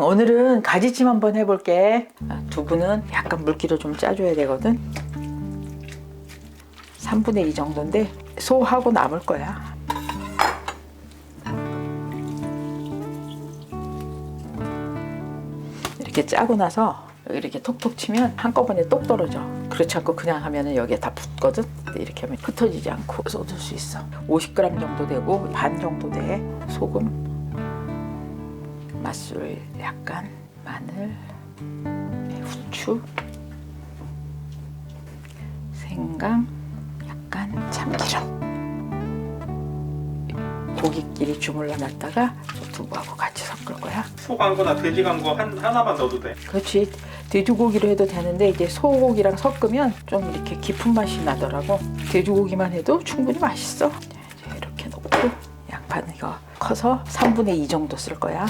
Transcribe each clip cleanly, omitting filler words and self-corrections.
오늘은 가지찜 한번 해볼게. 두부는 약간 물기를 좀 짜줘야 되거든. 3분의 2 정도인데 소하고 남을 거야. 이렇게 짜고 나서 이렇게 톡톡 치면 한꺼번에 똑 떨어져. 그렇지 않고 그냥 하면 여기에 다 붙거든. 근데 이렇게 하면 흩어지지 않고 쏟을 수 있어. 50g 정도 되고 반 정도 돼. 소금, 맛술 약간, 마늘, 후추, 생강, 약간 참기름. 고기끼리 주물러 놨다가 두부하고 같이 섞을 거야. 소 광고나 돼지 광고 하나만 넣어도 돼? 그렇지. 돼지고기로 해도 되는데 이제 소고기랑 섞으면 좀 이렇게 깊은 맛이 나더라고. 돼지고기만 해도 충분히 맛있어. 이제 이렇게 넣고 양파는 이거 커서 3분의 2 정도 쓸 거야.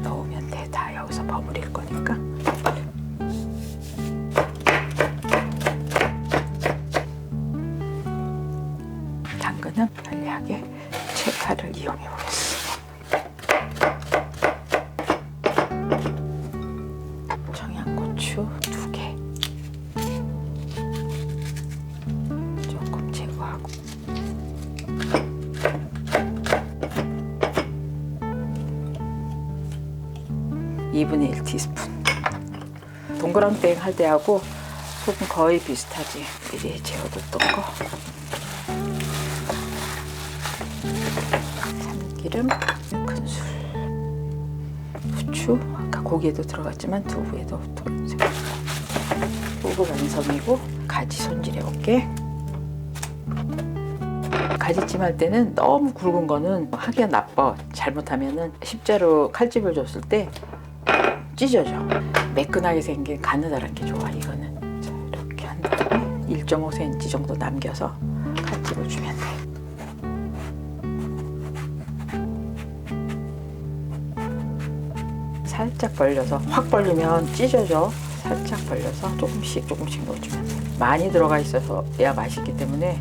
넣으면 돼. 다 여기서 버무릴 거니까. 당근은 편리하게 채칼을 이용해 보겠어. 청양고추 2개. 조금 제거하고. (2분의 1) 티스푼. 동그랑땡 할 때하고 소금 거의 비슷하지. 미리 재워뒀던 거. 참기름 한 큰술. 후추 아까 고기에도 들어갔지만 두부에도 들어가고. 두부 완성이고 가지 손질해 볼게. 가지찜 할 때는 너무 굵은 거는 하기가 나빠. 잘못하면은 십자로 칼집을 줬을 때 찢어져. 매끈하게 생긴 가느다란 게 좋아. 이거는 자, 이렇게 한 다음에 1.5cm 정도 남겨서 칼집을 주면 돼. 살짝 벌려서, 확 벌리면 찢어져. 살짝 벌려서 조금씩 넣어주면 돼. 많이 들어가 있어야 맛있기 때문에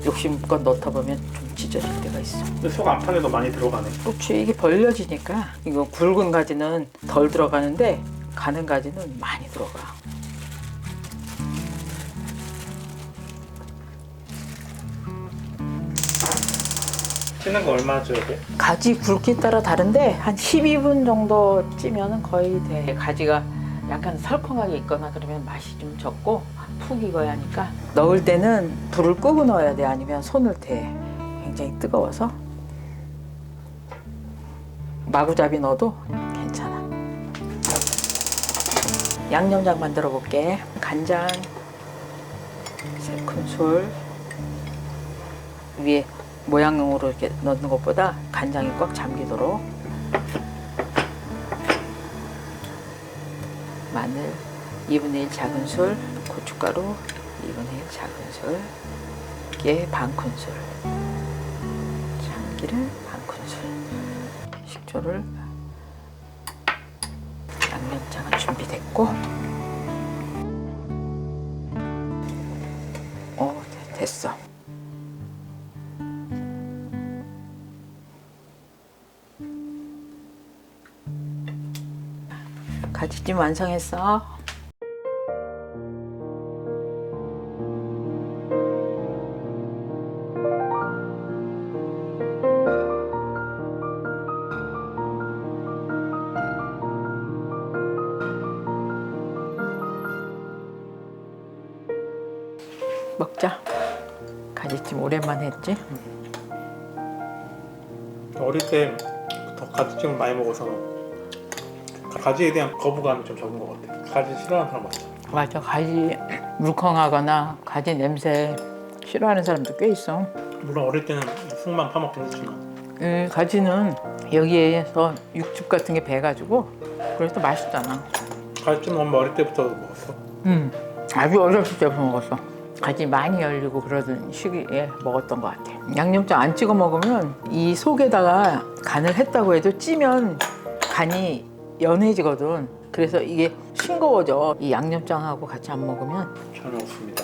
욕심껏 넣다 보면 좀 찢어질 때가 있어. 근데 속 안판에도 많이 들어가네. 그렇지. 이게 벌려지니까. 이거 굵은 가지는 덜 들어가는데 가는 가지는 많이 들어가. 찌는 거 얼마 줘야 돼? 가지 굵기 따라 다른데 한 12분 정도 찌면 거의 돼. 가지가 약간 설컹하게 있거나 그러면 맛이 좀 적고 푹 익어야 하니까 넣을 때는 불을 끄고 넣어야 돼. 아니면 손을 대. 굉장히 뜨거워서. 마구잡이 넣어도 괜찮아. 양념장 만들어 볼게. 간장 3큰술. 위에 모양으로 이렇게 넣는 것보다 간장이 꽉 잠기도록. 마늘 2분의 1 작은술. 고춧가루 2분의 1 작은술. 깨 반큰술. 참기름 반큰술. 식초를. 양념장은 준비됐고. 됐어. 가지찜 완성했어. 먹자. 가지찜 오랜만에 했지? 어릴 때부터 가지찜을 많이 먹어서 가지에 대한 거부감이 좀 적은 것 같아. 가지 싫어하는 사람 많아. 맞아. 가지 물컹하거나 가지 냄새 싫어하는 사람도 꽤 있어. 물론 어릴 때는 쑥만 파먹긴 했지만 가지는 여기에서 육즙 같은 게 배가지고 그래서 맛있잖아. 가지찜은 엄마 어릴 때부터 먹었어. 아주 어렸을 때부터 먹었어. 가지 많이 열리고 그러던 시기에 먹었던 것 같아요. 양념장 안 찍어 먹으면 이 속에다가 간을 했다고 해도 찌면 간이 연해지거든. 그래서 이게 싱거워져. 이 양념장하고 같이 안 먹으면. 잘 먹습니다.